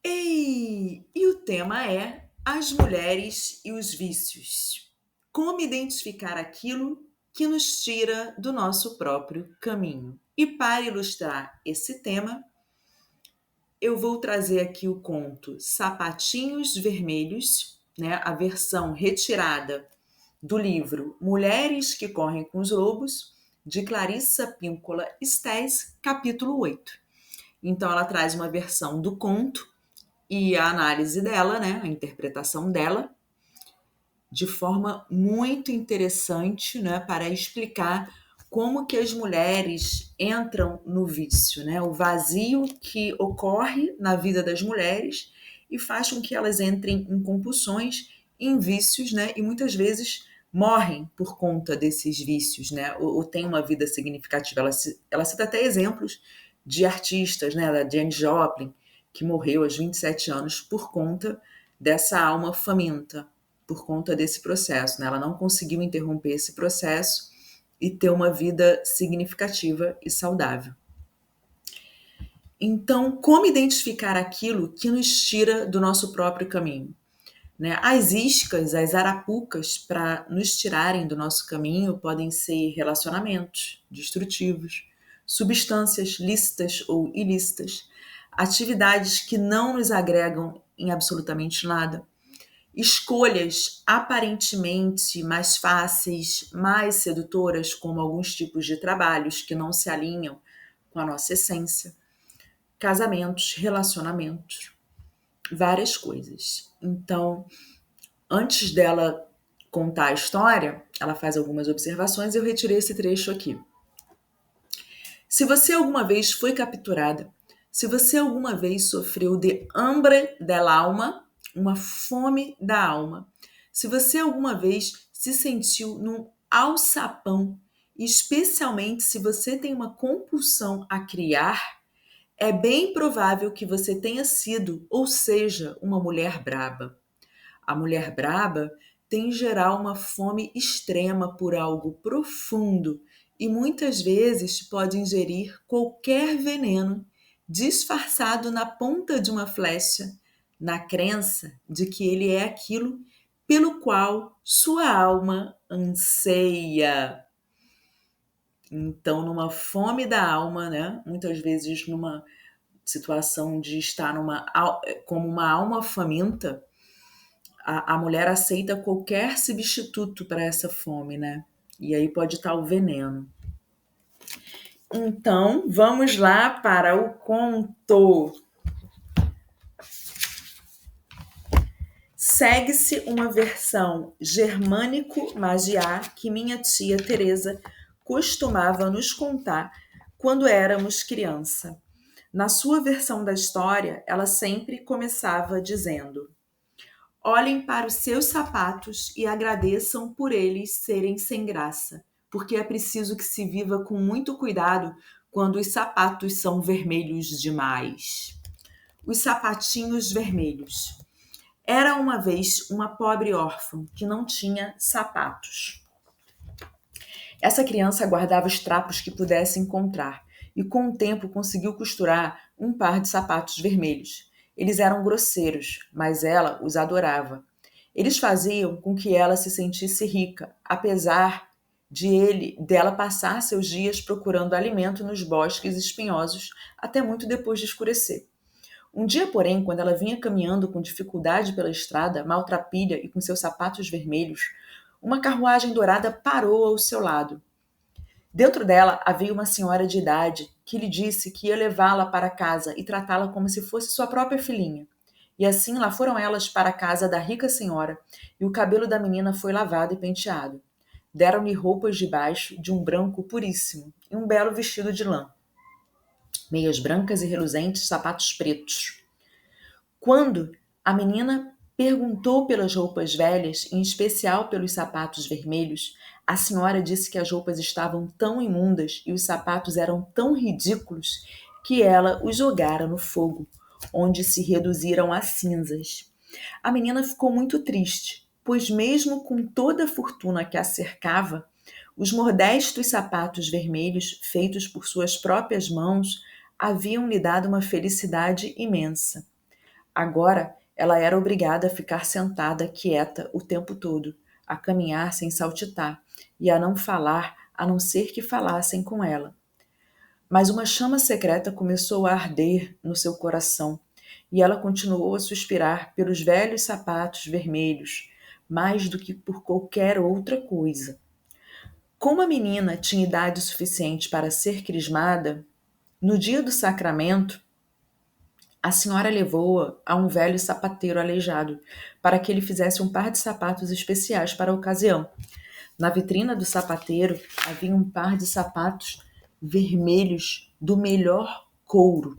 E o tema é as mulheres e os vícios. Como identificar aquilo que nos tira do nosso próprio caminho? E para ilustrar esse tema, eu vou trazer aqui o conto Sapatinhos Vermelhos, né, a versão retirada do livro Mulheres que Correm com os Lobos, de Clarissa Píncola Estés, capítulo 8. Então ela traz uma versão do conto e a análise dela, né, a interpretação dela, de forma muito interessante, né, para explicar como que as mulheres entram no vício, né, o vazio que ocorre na vida das mulheres e faz com que elas entrem em compulsões, em vícios, né, e muitas vezes morrem por conta desses vícios, né, ou têm uma vida significativa. Ela cita até exemplos de artistas, né, da Janis Joplin, que morreu aos 27 anos por conta dessa alma faminta, por conta desse processo, né? Ela não conseguiu interromper esse processo e ter uma vida significativa e saudável. Então, como identificar aquilo que nos tira do nosso próprio caminho? Né? As iscas, as arapucas para nos tirarem do nosso caminho podem ser relacionamentos destrutivos, substâncias lícitas ou ilícitas, atividades que não nos agregam em absolutamente nada, escolhas aparentemente mais fáceis, mais sedutoras, como alguns tipos de trabalhos que não se alinham com a nossa essência, casamentos, relacionamentos, várias coisas. Então, antes dela contar a história, ela faz algumas observações e eu retirei esse trecho aqui. Se você alguma vez foi capturada, se você alguma vez sofreu de hambre del alma, uma fome da alma, se você alguma vez se sentiu num alçapão, especialmente se você tem uma compulsão a criar, é bem provável que você tenha sido, ou seja, uma mulher braba. A mulher braba tem em geral uma fome extrema por algo profundo e muitas vezes pode ingerir qualquer veneno disfarçado na ponta de uma flecha, na crença de que ele é aquilo pelo qual sua alma anseia. Então, numa fome da alma, né? Muitas vezes numa situação de estar como uma alma faminta, a mulher aceita qualquer substituto para essa fome, né? E aí pode estar o veneno. Então, vamos lá para o conto. Segue-se uma versão germânico-magiar que minha tia Teresa costumava nos contar quando éramos criança. Na sua versão da história, ela sempre começava dizendo: olhem para os seus sapatos e agradeçam por eles serem sem graça, porque é preciso que se viva com muito cuidado quando os sapatos são vermelhos demais. Os sapatinhos vermelhos. Era uma vez uma pobre órfã que não tinha sapatos. Essa criança guardava os trapos que pudesse encontrar e com o tempo conseguiu costurar um par de sapatos vermelhos. Eles eram grosseiros, mas ela os adorava. Eles faziam com que ela se sentisse rica, apesar dela passar seus dias procurando alimento nos bosques espinhosos até muito depois de escurecer. Um dia, porém, quando ela vinha caminhando com dificuldade pela estrada, maltrapilha e com seus sapatos vermelhos, uma carruagem dourada parou ao seu lado. Dentro dela havia uma senhora de idade que lhe disse que ia levá-la para casa e tratá-la como se fosse sua própria filhinha. E assim lá foram elas para a casa da rica senhora, e o cabelo da menina foi lavado e penteado. Deram-lhe roupas de baixo de um branco puríssimo e um belo vestido de lã, meias brancas e reluzentes, sapatos pretos. Quando a menina perguntou pelas roupas velhas, em especial pelos sapatos vermelhos, a senhora disse que as roupas estavam tão imundas e os sapatos eram tão ridículos que ela os jogara no fogo, onde se reduziram a cinzas. A menina ficou muito triste, pois mesmo com toda a fortuna que a cercava, os modestos sapatos vermelhos, feitos por suas próprias mãos, haviam lhe dado uma felicidade imensa. Agora ela era obrigada a ficar sentada, quieta, o tempo todo, a caminhar sem saltitar e a não falar, a não ser que falassem com ela. Mas uma chama secreta começou a arder no seu coração e ela continuou a suspirar pelos velhos sapatos vermelhos, mais do que por qualquer outra coisa. Como a menina tinha idade suficiente para ser crismada, no dia do sacramento, a senhora levou-a a um velho sapateiro aleijado para que ele fizesse um par de sapatos especiais para a ocasião. Na vitrina do sapateiro havia um par de sapatos vermelhos do melhor couro.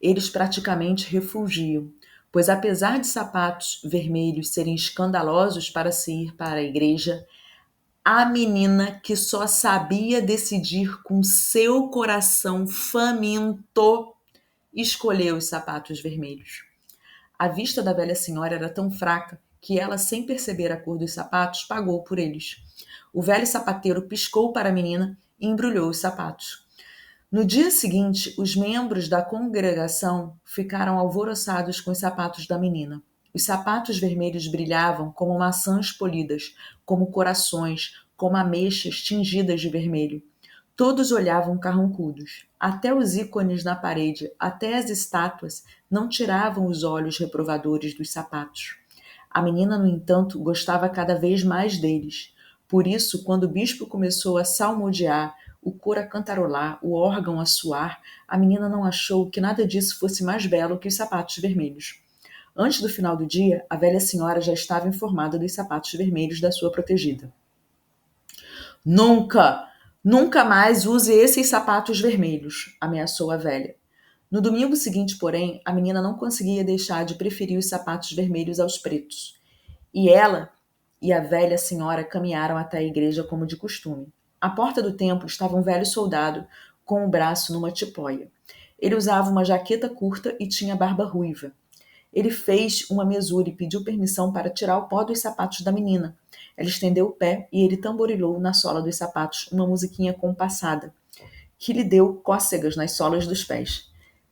Eles praticamente refugiam, pois apesar de sapatos vermelhos serem escandalosos para se ir para a igreja, a menina que só sabia decidir com seu coração faminto escolheu os sapatos vermelhos. A vista da velha senhora era tão fraca que ela, sem perceber a cor dos sapatos, pagou por eles. O velho sapateiro piscou para a menina e embrulhou os sapatos. No dia seguinte, os membros da congregação ficaram alvoroçados com os sapatos da menina. Os sapatos vermelhos brilhavam como maçãs polidas, como corações, como ameixas tingidas de vermelho. Todos olhavam carrancudos. Até os ícones na parede, até as estátuas, não tiravam os olhos reprovadores dos sapatos. A menina, no entanto, gostava cada vez mais deles. Por isso, quando o bispo começou a salmodiar, o coro a cantarolar, o órgão a soar, a menina não achou que nada disso fosse mais belo que os sapatos vermelhos. Antes do final do dia, a velha senhora já estava informada dos sapatos vermelhos da sua protegida. Nunca, nunca mais use esses sapatos vermelhos, ameaçou a velha. No domingo seguinte, porém, a menina não conseguia deixar de preferir os sapatos vermelhos aos pretos. E ela e a velha senhora caminharam até a igreja como de costume. À porta do templo estava um velho soldado com o braço numa tipóia. Ele usava uma jaqueta curta e tinha barba ruiva. Ele fez uma mesura e pediu permissão para tirar o pó dos sapatos da menina. Ela estendeu o pé e ele tamborilou na sola dos sapatos uma musiquinha compassada, que lhe deu cócegas nas solas dos pés.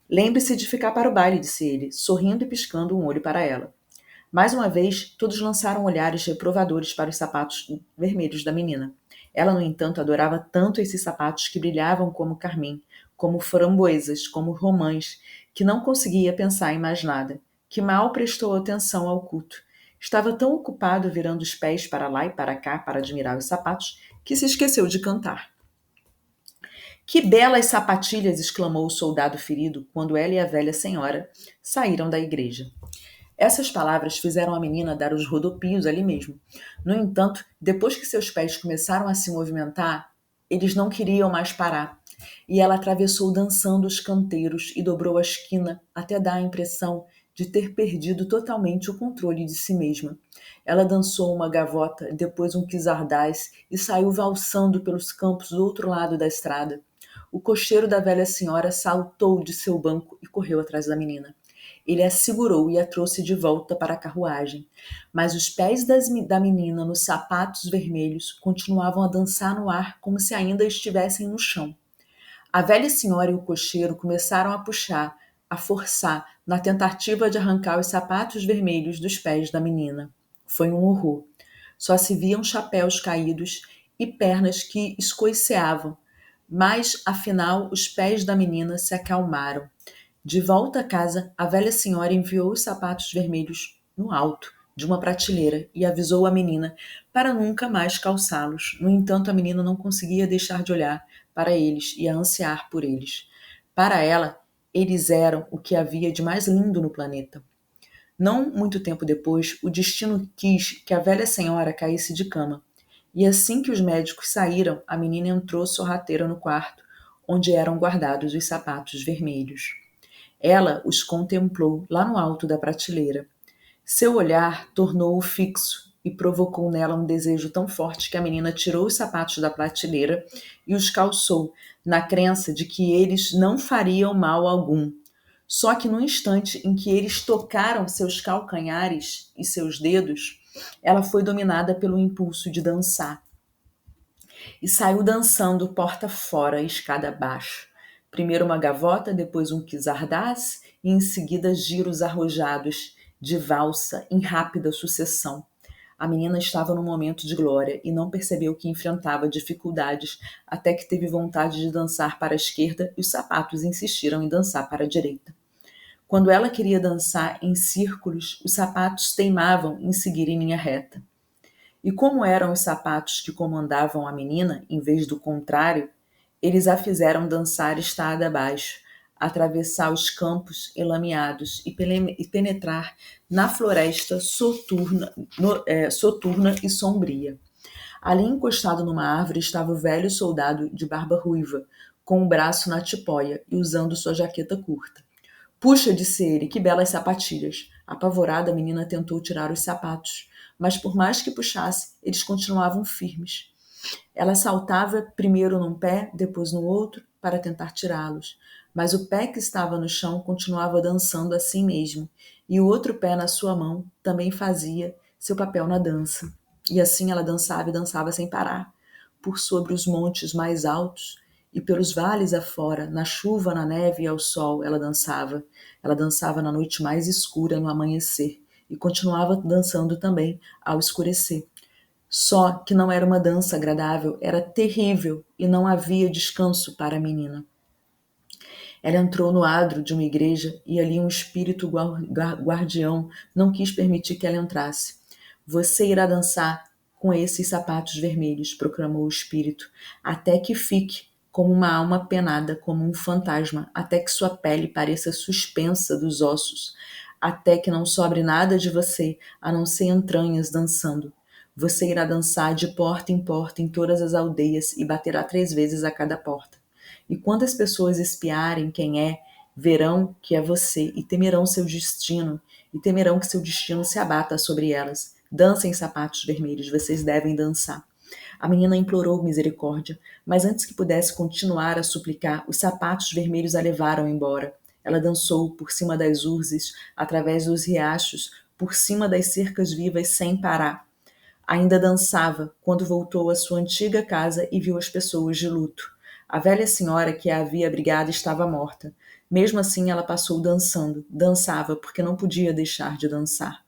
Lembre-se de ficar para o baile, disse ele, sorrindo e piscando um olho para ela. Mais uma vez, todos lançaram olhares reprovadores para os sapatos vermelhos da menina. Ela, no entanto, adorava tanto esses sapatos que brilhavam como carmim, como framboesas, como romãs, que não conseguia pensar em mais nada, que mal prestou atenção ao culto. Estava tão ocupado virando os pés para lá e para cá para admirar os sapatos, que se esqueceu de cantar. Que belas sapatilhas! Exclamou o soldado ferido quando ela e a velha senhora saíram da igreja. Essas palavras fizeram a menina dar os rodopios ali mesmo. No entanto, depois que seus pés começaram a se movimentar, eles não queriam mais parar. E ela atravessou dançando os canteiros e dobrou a esquina até dar a impressão de ter perdido totalmente o controle de si mesma. Ela dançou uma gavota, depois um quizardás e saiu valsando pelos campos do outro lado da estrada. O cocheiro da velha senhora saltou de seu banco e correu atrás da menina. Ele a segurou e a trouxe de volta para a carruagem, mas os pés da menina nos sapatos vermelhos continuavam a dançar no ar como se ainda estivessem no chão. A velha senhora e o cocheiro começaram a puxar, a forçar, na tentativa de arrancar os sapatos vermelhos dos pés da menina. Foi um horror. Só se viam chapéus caídos e pernas que escoiceavam, mas, afinal, os pés da menina se acalmaram. De volta a casa, a velha senhora enviou os sapatos vermelhos no alto de uma prateleira e avisou a menina para nunca mais calçá-los. No entanto, a menina não conseguia deixar de olhar para eles e a ansiar por eles. Para ela, eles eram o que havia de mais lindo no planeta. Não muito tempo depois, o destino quis que a velha senhora caísse de cama. E assim que os médicos saíram, a menina entrou sorrateira no quarto, onde eram guardados os sapatos vermelhos. Ela os contemplou lá no alto da prateleira. Seu olhar tornou-o fixo e provocou nela um desejo tão forte que a menina tirou os sapatos da prateleira e os calçou, na crença de que eles não fariam mal algum. Só que no instante em que eles tocaram seus calcanhares e seus dedos, ela foi dominada pelo impulso de dançar. E saiu dançando porta fora, escada abaixo. Primeiro uma gavota, depois um quizardás, e em seguida giros arrojados de valsa em rápida sucessão. A menina estava num momento de glória e não percebeu que enfrentava dificuldades até que teve vontade de dançar para a esquerda e os sapatos insistiram em dançar para a direita. Quando ela queria dançar em círculos, os sapatos teimavam em seguir em linha reta. E como eram os sapatos que comandavam a menina, em vez do contrário, eles a fizeram dançar estada abaixo, atravessar os campos elameados e penetrar na floresta soturna e sombria. Ali encostado numa árvore estava o velho soldado de barba ruiva, com o braço na tipóia e usando sua jaqueta curta. Puxa, disse ele, que belas sapatilhas. Apavorada, a menina tentou tirar os sapatos, mas por mais que puxasse, eles continuavam firmes. Ela saltava primeiro num pé, depois no outro, para tentar tirá-los, mas o pé que estava no chão continuava dançando assim mesmo, e o outro pé na sua mão também fazia seu papel na dança. E assim ela dançava e dançava sem parar, por sobre os montes mais altos e pelos vales afora, na chuva, na neve e ao sol, ela dançava. Ela dançava na noite mais escura, no amanhecer, e continuava dançando também ao escurecer. Só que não era uma dança agradável, era terrível e não havia descanso para a menina. Ela entrou no adro de uma igreja e ali um espírito guardião não quis permitir que ela entrasse. Você irá dançar com esses sapatos vermelhos, proclamou o espírito, até que fique como uma alma penada, como um fantasma, até que sua pele pareça suspensa dos ossos, até que não sobre nada de você, a não ser entranhas dançando. Você irá dançar de porta em todas as aldeias e baterá 3 vezes a cada porta. E quando as pessoas espiarem quem é, verão que é você e temerão seu destino, e temerão que seu destino se abata sobre elas. Dancem, sapatos vermelhos, vocês devem dançar. A menina implorou misericórdia, mas antes que pudesse continuar a suplicar, os sapatos vermelhos a levaram embora. Ela dançou por cima das urzes, através dos riachos, por cima das cercas vivas sem parar. Ainda dançava quando voltou à sua antiga casa e viu as pessoas de luto. A velha senhora que a havia abrigado estava morta. Mesmo assim, ela passou dançando. Dançava porque não podia deixar de dançar.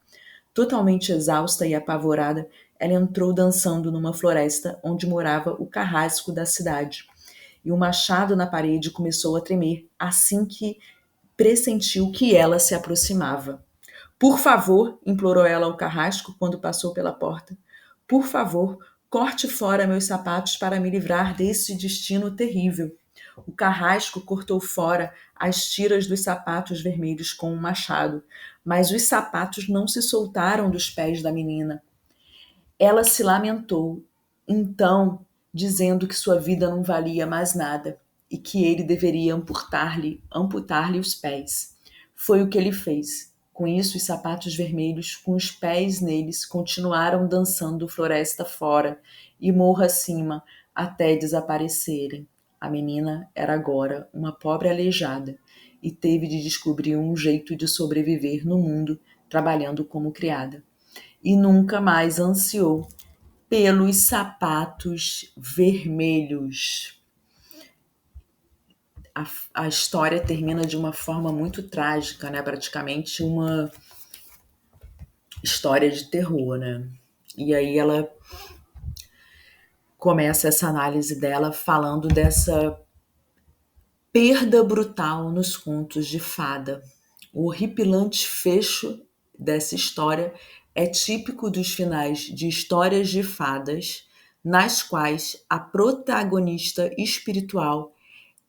Totalmente exausta e apavorada, ela entrou dançando numa floresta onde morava o carrasco da cidade. E o machado na parede começou a tremer assim que pressentiu que ela se aproximava. Por favor, implorou ela ao carrasco quando passou pela porta. Por favor, corte fora meus sapatos para me livrar desse destino terrível. O carrasco cortou fora as tiras dos sapatos vermelhos com um machado, mas os sapatos não se soltaram dos pés da menina. Ela se lamentou, então, dizendo que sua vida não valia mais nada e que ele deveria amputar-lhe os pés. Foi o que ele fez. Com isso, os sapatos vermelhos, com os pés neles, continuaram dançando floresta fora e morro acima até desaparecerem. A menina era agora uma pobre aleijada e teve de descobrir um jeito de sobreviver no mundo trabalhando como criada. E nunca mais ansiou pelos sapatos vermelhos. A história termina de uma forma muito trágica, né? Praticamente uma história de terror, né? E aí ela começa essa análise dela falando dessa perda brutal nos contos de fada. O horripilante fecho dessa história é típico dos finais de histórias de fadas, nas quais a protagonista espiritual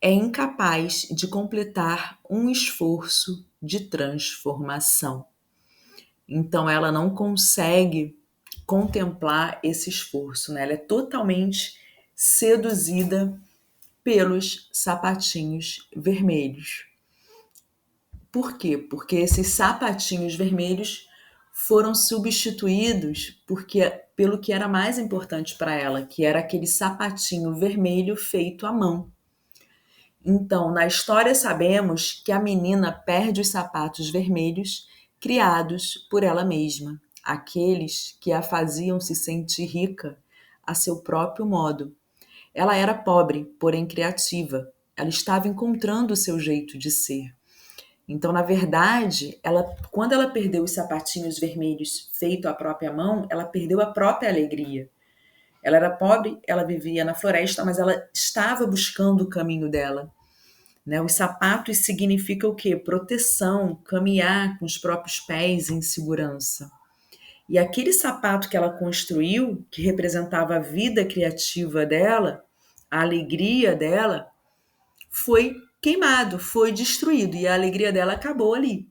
é incapaz de completar um esforço de transformação. Então ela não consegue contemplar esse esforço, né? Ela é totalmente seduzida pelos sapatinhos vermelhos. Por quê? Porque esses sapatinhos vermelhos foram substituídos pelo que era mais importante para ela, que era aquele sapatinho vermelho feito à mão. Então, na história sabemos que a menina perde os sapatos vermelhos criados por ela mesma, aqueles que a faziam se sentir rica a seu próprio modo. Ela era pobre, porém criativa. Ela estava encontrando o seu jeito de ser. Então, na verdade, quando ela perdeu os sapatinhos vermelhos feito à própria mão, ela perdeu a própria alegria. Ela era pobre, ela vivia na floresta, mas ela estava buscando o caminho dela. Né? Os sapatos significam o quê? Proteção, caminhar com os próprios pés em segurança. E aquele sapato que ela construiu, que representava a vida criativa dela, a alegria dela, foi queimado, foi destruído. E a alegria dela acabou ali.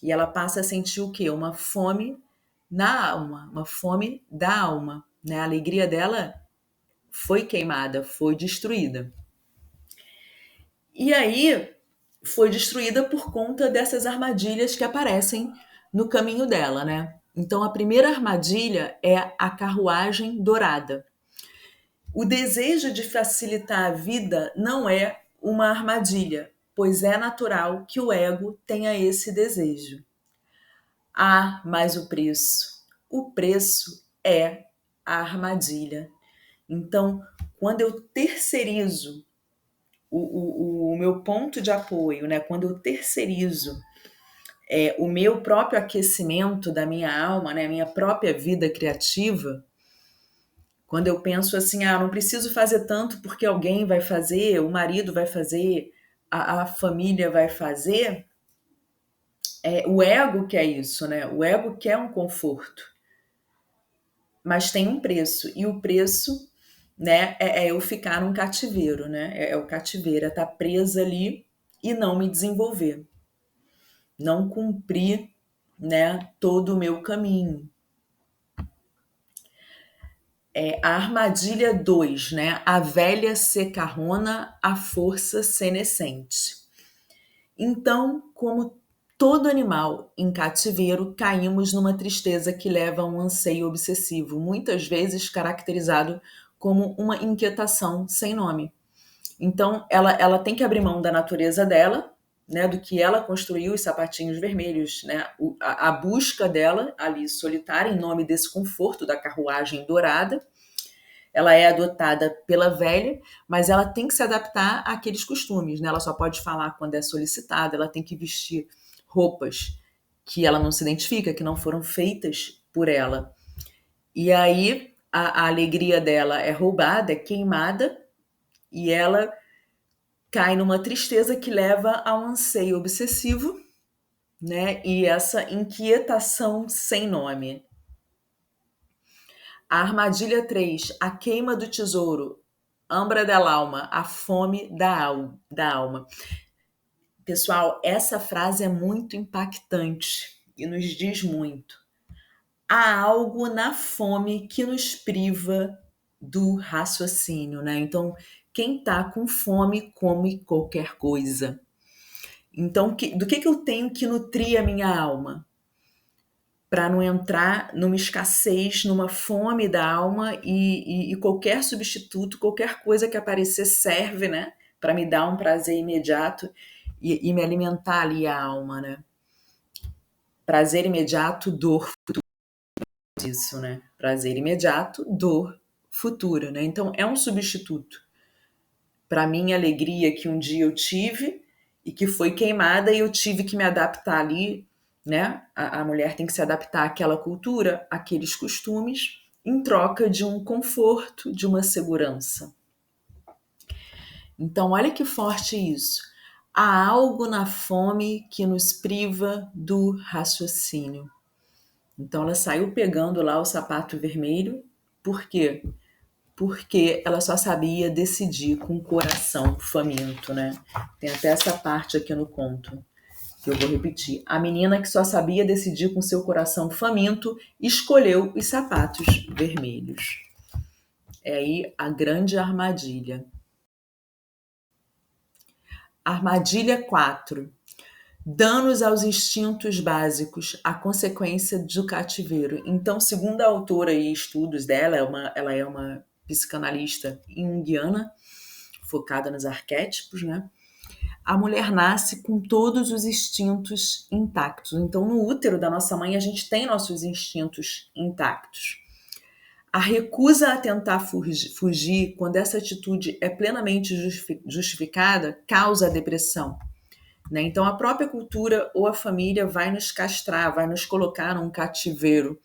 E ela passa a sentir o quê? Uma fome na alma, uma fome da alma. Né? A alegria dela foi queimada, foi destruída. E aí foi destruída por conta dessas armadilhas que aparecem no caminho dela, né? Então a primeira armadilha é a carruagem dourada. O desejo de facilitar a vida não é uma armadilha, pois é natural que o ego tenha esse desejo. Ah, mas o preço. O preço é a armadilha. Então, quando eu terceirizo o meu ponto de apoio, né? Quando eu terceirizo o meu próprio aquecimento da minha alma, né? A minha própria vida criativa, quando eu penso assim, não preciso fazer tanto porque alguém vai fazer, o marido vai fazer, a família vai fazer, o ego quer isso, né? O ego quer um conforto, mas tem um preço, e o preço, né, é eu ficar num cativeiro, né? É o cativeiro, é estar presa ali e não me desenvolver, não cumprir, né, todo o meu caminho. A armadilha 2, né? A velha secarrona, a força senescente. Então, como todo animal em cativeiro, caímos numa tristeza que leva a um anseio obsessivo, muitas vezes caracterizado como uma inquietação sem nome. Então, ela tem que abrir mão da natureza dela, né, do que ela construiu, os sapatinhos vermelhos, né, a busca dela ali solitária em nome desse conforto da carruagem dourada. Ela é adotada pela velha, mas ela tem que se adaptar àqueles costumes, né? Ela só pode falar quando é solicitada, ela tem que vestir roupas que ela não se identifica, que não foram feitas por ela. E aí a alegria dela é roubada, é queimada, e ela cai numa tristeza que leva a um anseio obsessivo, né? E essa inquietação sem nome. A armadilha 3, a queima do tesouro, Ambra del alma, a fome da alma. Pessoal, essa frase é muito impactante e nos diz muito. Há algo na fome que nos priva do raciocínio, né? Então, quem tá com fome come qualquer coisa. Então, do que eu tenho que nutrir a minha alma? Para não entrar numa escassez, numa fome da alma e qualquer substituto, qualquer coisa que aparecer serve, né? Para me dar um prazer imediato e me alimentar ali a alma, né? Prazer imediato, dor futura, disso, né? Prazer imediato, dor futura, né? Então é um substituto para minha alegria que um dia eu tive e que foi queimada e eu tive que me adaptar ali, né? A mulher tem que se adaptar àquela cultura, àqueles costumes, em troca de um conforto, de uma segurança. Então, olha que forte isso. Há algo na fome que nos priva do raciocínio. Então, ela saiu pegando lá o sapato vermelho. Por quê? Porque ela só sabia decidir com o coração faminto, né? Tem até essa parte aqui no conto, que eu vou repetir. A menina que só sabia decidir com seu coração faminto escolheu os sapatos vermelhos. É aí a grande armadilha. Armadilha 4. Danos aos instintos básicos, a consequência do cativeiro. Então, segundo a autora e estudos dela, ela é uma psicanalista junguiana, focada nos arquétipos, né? A mulher nasce com todos os instintos intactos. Então, no útero da nossa mãe, a gente tem nossos instintos intactos. A recusa a tentar fugir, quando essa atitude é plenamente justificada, causa depressão. né? Então, a própria cultura ou a família vai nos castrar, vai nos colocar num cativeiro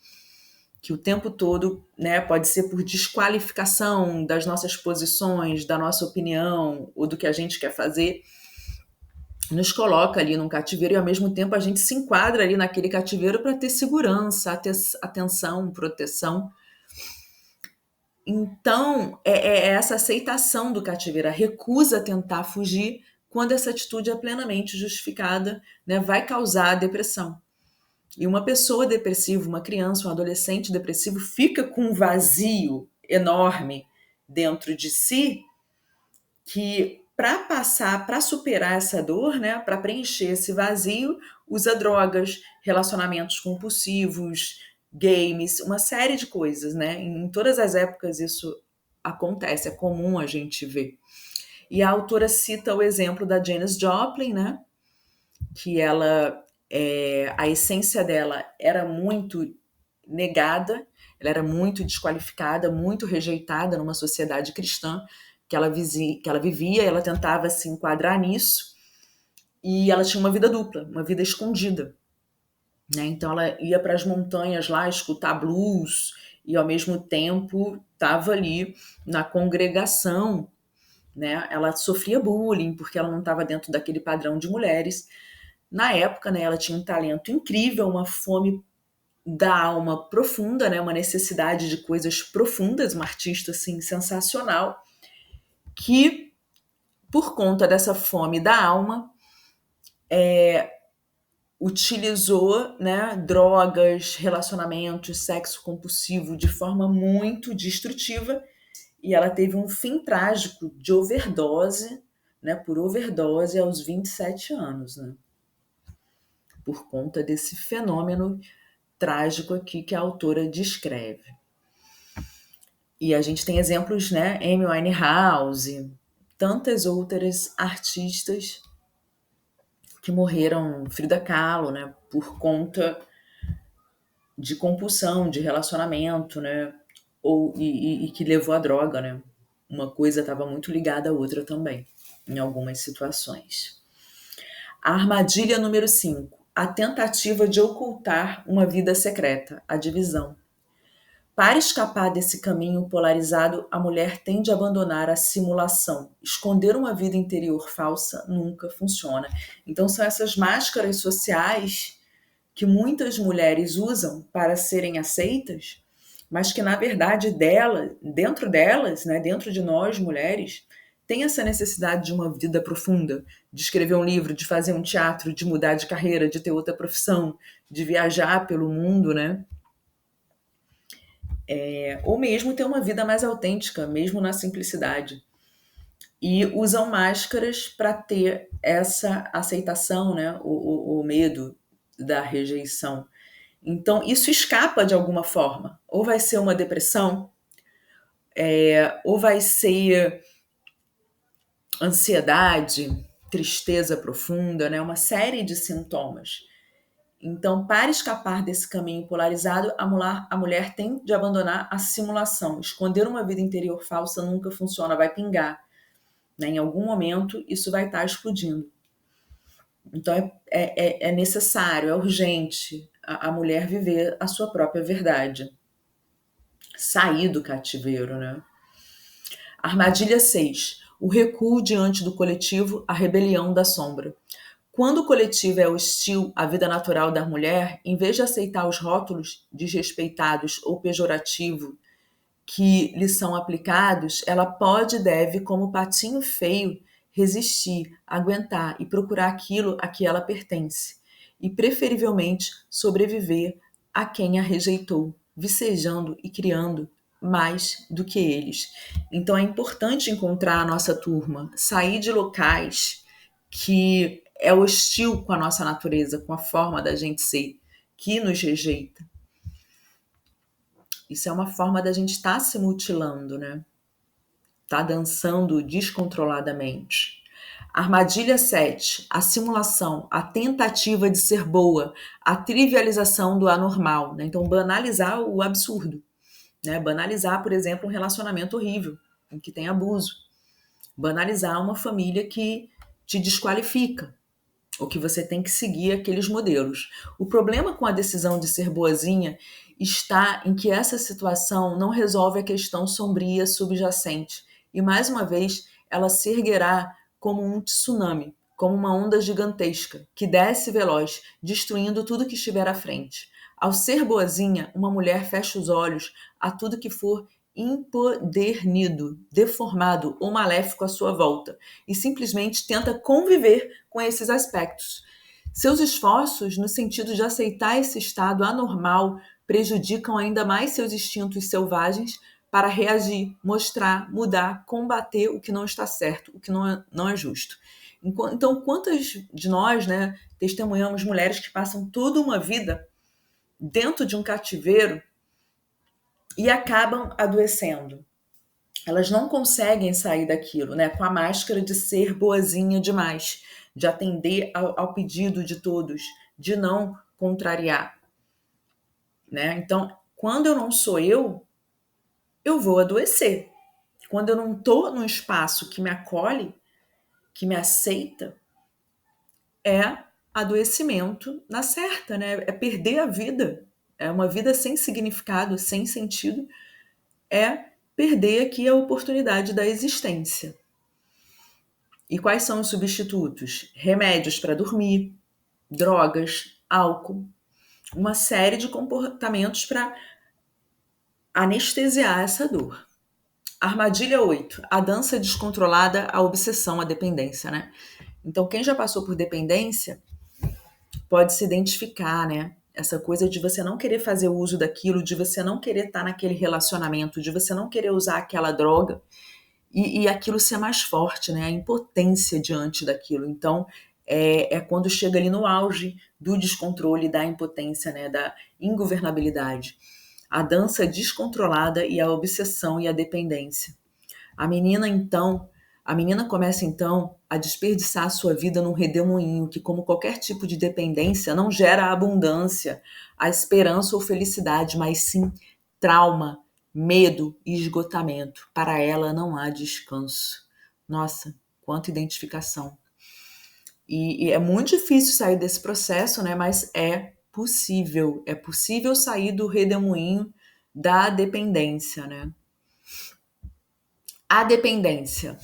que o tempo todo, né, pode ser por desqualificação das nossas posições, da nossa opinião ou do que a gente quer fazer, nos coloca ali num cativeiro e ao mesmo tempo a gente se enquadra ali naquele cativeiro para ter segurança, atenção, proteção. Então, é essa aceitação do cativeiro, a recusa a tentar fugir quando essa atitude é plenamente justificada, né, vai causar depressão. E uma pessoa depressiva, uma criança, um adolescente depressivo, fica com um vazio enorme dentro de si que, para superar essa dor, né, para preencher esse vazio, usa drogas, relacionamentos compulsivos, games, uma série de coisas, né? Em todas as épocas isso acontece, é comum a gente ver. E a autora cita o exemplo da Janis Joplin, né? Que ela, a essência dela era muito negada, ela era muito desqualificada, muito rejeitada numa sociedade cristã que ela vivia, ela tentava se enquadrar nisso, e ela tinha uma vida dupla, uma vida escondida, né? Então ela ia para as montanhas lá escutar blues e ao mesmo tempo estava ali na congregação, né? Ela sofria bullying porque ela não estava dentro daquele padrão de mulheres. Na época, né, ela tinha um talento incrível, uma fome da alma profunda, né, uma necessidade de coisas profundas, uma artista assim sensacional, que por conta dessa fome da alma utilizou, né, drogas, relacionamentos, sexo compulsivo de forma muito destrutiva, e ela teve um fim trágico de overdose, né, por overdose aos 27 anos, né, por conta desse fenômeno trágico aqui que a autora descreve. E a gente tem exemplos, né? Amy Winehouse, tantas outras artistas que morreram, Frida Kahlo, né? Por conta de compulsão, de relacionamento, né? E que levou à droga, né? Uma coisa estava muito ligada à outra também, em algumas situações. A armadilha número 5. A tentativa de ocultar uma vida secreta, a divisão. Para escapar desse caminho polarizado, a mulher tende a abandonar a simulação. Esconder uma vida interior falsa nunca funciona. Então, são essas máscaras sociais que muitas mulheres usam para serem aceitas, mas que, na verdade, dentro delas, né, dentro de nós mulheres, tem essa necessidade de uma vida profunda, de escrever um livro, de fazer um teatro, de mudar de carreira, de ter outra profissão, de viajar pelo mundo, né? Ou mesmo ter uma vida mais autêntica, mesmo na simplicidade. E usam máscaras para ter essa aceitação, né? O medo da rejeição. Então, isso escapa de alguma forma. Ou vai ser uma depressão, ou vai ser ansiedade, tristeza profunda, né? Uma série de sintomas. Então, para escapar desse caminho polarizado, a mulher tem de abandonar a simulação. Esconder uma vida interior falsa nunca funciona, vai pingar, né? Em algum momento, isso vai estar explodindo. Então, é necessário, é urgente a mulher viver a sua própria verdade. Sair do cativeiro, né? Armadilha 6. O recuo diante do coletivo, a rebelião da sombra. Quando o coletivo é hostil à vida natural da mulher, em vez de aceitar os rótulos desrespeitados ou pejorativos que lhe são aplicados, ela pode e deve, como patinho feio, resistir, aguentar e procurar aquilo a que ela pertence, e preferivelmente sobreviver a quem a rejeitou, vicejando e criando mais do que eles. Então é importante encontrar a nossa turma, sair de locais que é hostil com a nossa natureza, com a forma da gente ser, que nos rejeita. Isso é uma forma da gente estar se mutilando, né? Tá dançando descontroladamente. Armadilha 7. A simulação, a tentativa de ser boa, a trivialização do anormal, né? Então, banalizar o absurdo, né? Banalizar, por exemplo, um relacionamento horrível, em que tem abuso. Banalizar uma família que te desqualifica. ou que você tem que seguir aqueles modelos. O problema com a decisão de ser boazinha está em que essa situação não resolve a questão sombria subjacente e, mais uma vez, ela se erguerá como um tsunami, como uma onda gigantesca que desce veloz, destruindo tudo que estiver à frente. Ao ser boazinha, uma mulher fecha os olhos a tudo que for empodernido, deformado ou maléfico à sua volta e simplesmente tenta conviver com esses aspectos. Seus esforços no sentido de aceitar esse estado anormal prejudicam ainda mais seus instintos selvagens para reagir, mostrar, mudar, combater o que não está certo, o que não é justo. Então, quantas de nós, né, testemunhamos mulheres que passam toda uma vida dentro de um cativeiro e acabam adoecendo? Elas não conseguem sair daquilo, né, com a máscara de ser boazinha demais, de atender ao pedido de todos, de não contrariar, né? Então, quando eu não sou eu vou adoecer. Quando eu não estou num espaço que me acolhe, que me aceita, é adoecimento na certa, né? É perder a vida. É uma vida sem significado, sem sentido. É perder aqui a oportunidade da existência. E quais são os substitutos? Remédios para dormir, drogas, álcool, uma série de comportamentos para anestesiar essa dor. Armadilha 8, a dança descontrolada, a obsessão, a dependência, né? Então, quem já passou por dependência pode se identificar, né? Essa coisa de você não querer fazer uso daquilo, de você não querer estar naquele relacionamento, de você não querer usar aquela droga e aquilo ser mais forte, né? A impotência diante daquilo. Então, é quando chega ali no auge do descontrole, da impotência, né? Da ingovernabilidade. A dança descontrolada e a obsessão e a dependência. A menina começa então a desperdiçar a sua vida num redemoinho que, como qualquer tipo de dependência, não gera abundância, a esperança ou felicidade, mas sim trauma, medo e esgotamento. Para ela não há descanso. Nossa, quanta identificação. E é muito difícil sair desse processo, né? Mas é possível. É possível sair do redemoinho da dependência, né? A dependência.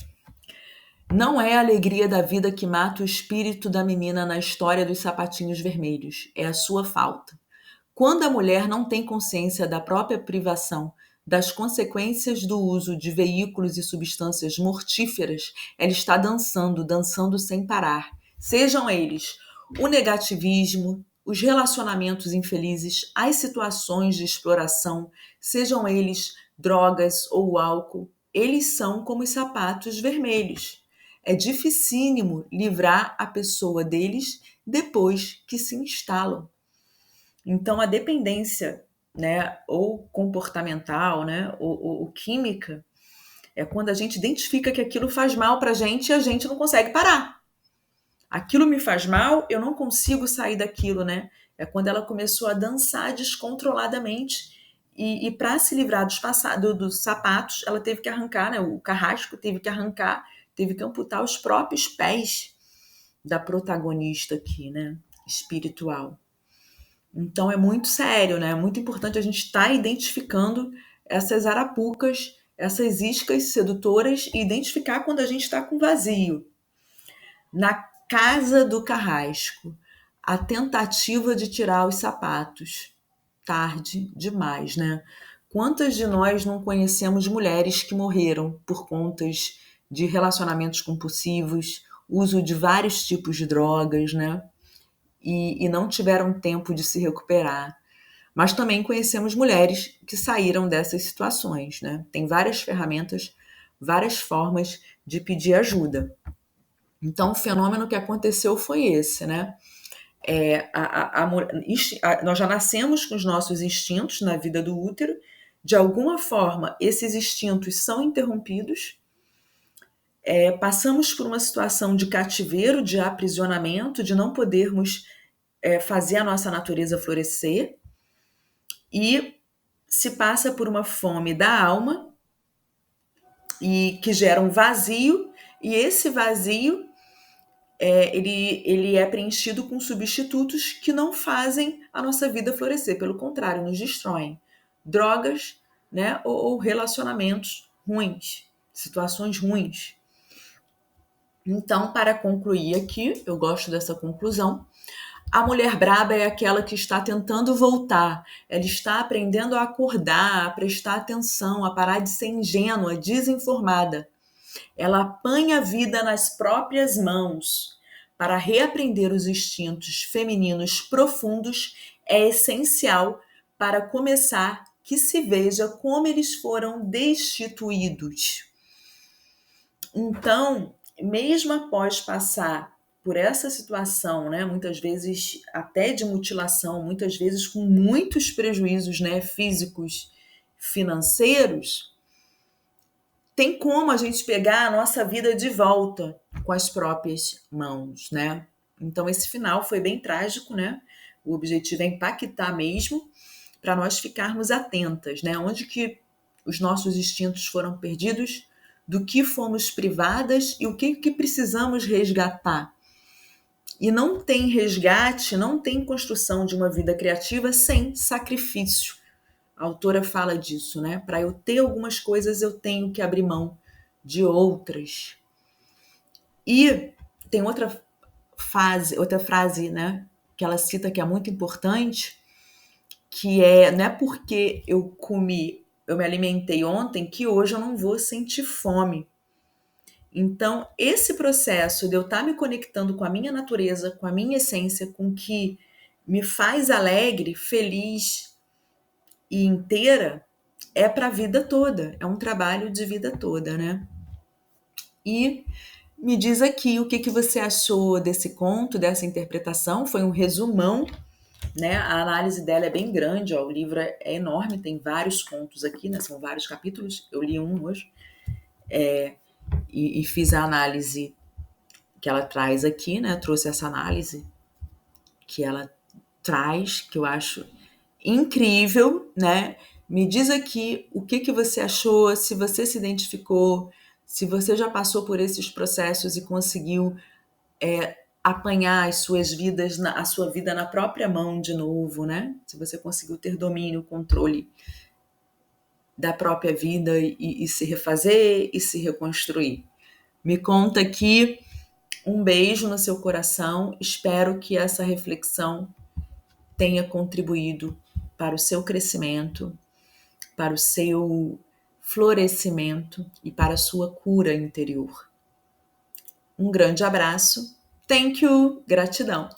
Não é a alegria da vida que mata o espírito da menina na história dos sapatinhos vermelhos. É a sua falta. Quando a mulher não tem consciência da própria privação, das consequências do uso de veículos e substâncias mortíferas, ela está dançando, dançando sem parar. Sejam eles o negativismo, os relacionamentos infelizes, as situações de exploração, sejam eles drogas ou álcool, eles são como os sapatos vermelhos. É dificílimo livrar a pessoa deles depois que se instalam. Então, a dependência, né, ou comportamental, né, ou química, é quando a gente identifica que aquilo faz mal para a gente e a gente não consegue parar. Aquilo me faz mal, eu não consigo sair daquilo, né? É quando ela começou a dançar descontroladamente e para se livrar dos sapatos, ela teve que arrancar, né? O carrasco teve que arrancar, teve que amputar os próprios pés da protagonista aqui, né? Espiritual. Então é muito sério, né? É muito importante a gente estar identificando essas arapucas, essas iscas sedutoras e identificar quando a gente está com vazio. Na casa do carrasco, a tentativa de tirar os sapatos. Tarde demais, né? Quantas de nós não conhecemos mulheres que morreram por contas de relacionamentos compulsivos, uso de vários tipos de drogas, né? E não tiveram tempo de se recuperar. Mas também conhecemos mulheres que saíram dessas situações, né? Tem várias ferramentas, várias formas de pedir ajuda. Então, o fenômeno que aconteceu foi esse, né? Nós já nascemos com os nossos instintos na vida do útero, de alguma forma, esses instintos são interrompidos, passamos por uma situação de cativeiro, de aprisionamento, de não podermos fazer a nossa natureza florescer, e se passa por uma fome da alma, e que gera um vazio, e esse vazio ele é preenchido com substitutos que não fazem a nossa vida florescer, pelo contrário, nos destroem. Drogas, né, ou relacionamentos ruins, situações ruins. Então, para concluir aqui, eu gosto dessa conclusão. A mulher braba é aquela que está tentando voltar. Ela está aprendendo a acordar, a prestar atenção, a parar de ser ingênua, desinformada. Ela apanha a vida nas próprias mãos. Para reaprender os instintos femininos profundos, é essencial, para começar, que se veja como eles foram destituídos. Então, mesmo após passar por essa situação, né, muitas vezes até de mutilação, muitas vezes com muitos prejuízos, né, físicos, financeiros, tem como a gente pegar a nossa vida de volta com as próprias mãos, né? Então esse final foi bem trágico, né? O objetivo é impactar mesmo, para nós ficarmos atentas, né? Onde que os nossos instintos foram perdidos, do que fomos privadas e o que precisamos resgatar. E não tem resgate, não tem construção de uma vida criativa sem sacrifício. A autora fala disso, né? Para eu ter algumas coisas, eu tenho que abrir mão de outras. E tem outra frase, né? Que ela cita que é muito importante, que não é porque eu me alimentei ontem, que hoje eu não vou sentir fome. Então, esse processo de eu estar me conectando com a minha natureza, com a minha essência, com o que me faz alegre, feliz e inteira, é para a vida toda, é um trabalho de vida toda, né? E me diz aqui o que você achou desse conto, dessa interpretação. Foi um resumão, né? A análise dela é bem grande, ó, o livro é enorme, tem vários contos aqui, né? São vários capítulos, eu li um hoje, e fiz a análise que ela traz aqui, né? Trouxe essa análise que ela traz, que eu acho incrível, né? Me diz aqui o que você achou, se você se identificou, se você já passou por esses processos e conseguiu apanhar as suas vidas, a sua vida na própria mão de novo, né? Se você conseguiu ter domínio, controle da própria vida e se refazer e se reconstruir. Me conta aqui, um beijo no seu coração, espero que essa reflexão tenha contribuído para o seu crescimento, para o seu florescimento e para a sua cura interior. Um grande abraço. Thank you. Gratidão.